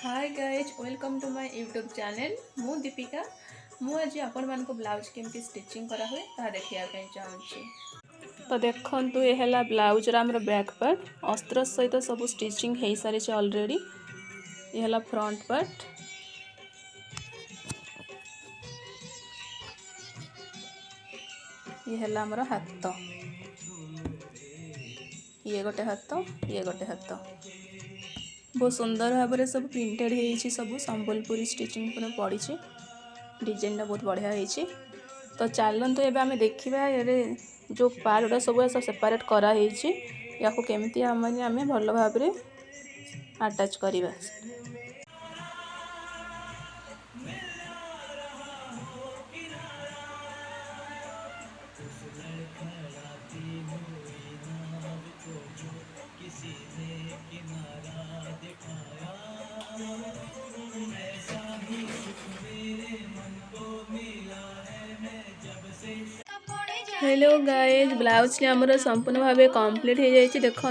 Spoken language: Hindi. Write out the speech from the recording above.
Hi guys welcome to my YouTube channel मु दीपिका मुझे आपण मानको ब्लाउज केमती स्टिचिंग करा हुए ता देखिया ପାଇଁ चाहूची। तो देखंतु ये हला ब्लाउज रा हमर बैक पार्ट अस्त्र सहित सब स्टिचिंग हे सारी छ ऑलरेडी। ये हला फ्रंट पार्ट, ये हला हमर हाथ, ये गोटे हाथ, ये गोटे हाथ बहुत सुंदर भाव में सब प्रिंटेड है सब संबलपुरी स्टिचिंग पूरा पड़ी डिजाइन बहुत बढ़िया है। तो चलते एवं आम देखा ये जो पार्ट सब सेपरेट कराई या केमी आम भल भाव में अटैच करवा। हेलो गाइज ब्लाउज ने आमर संपूर्ण भाव कंप्लीट हो जाए देखु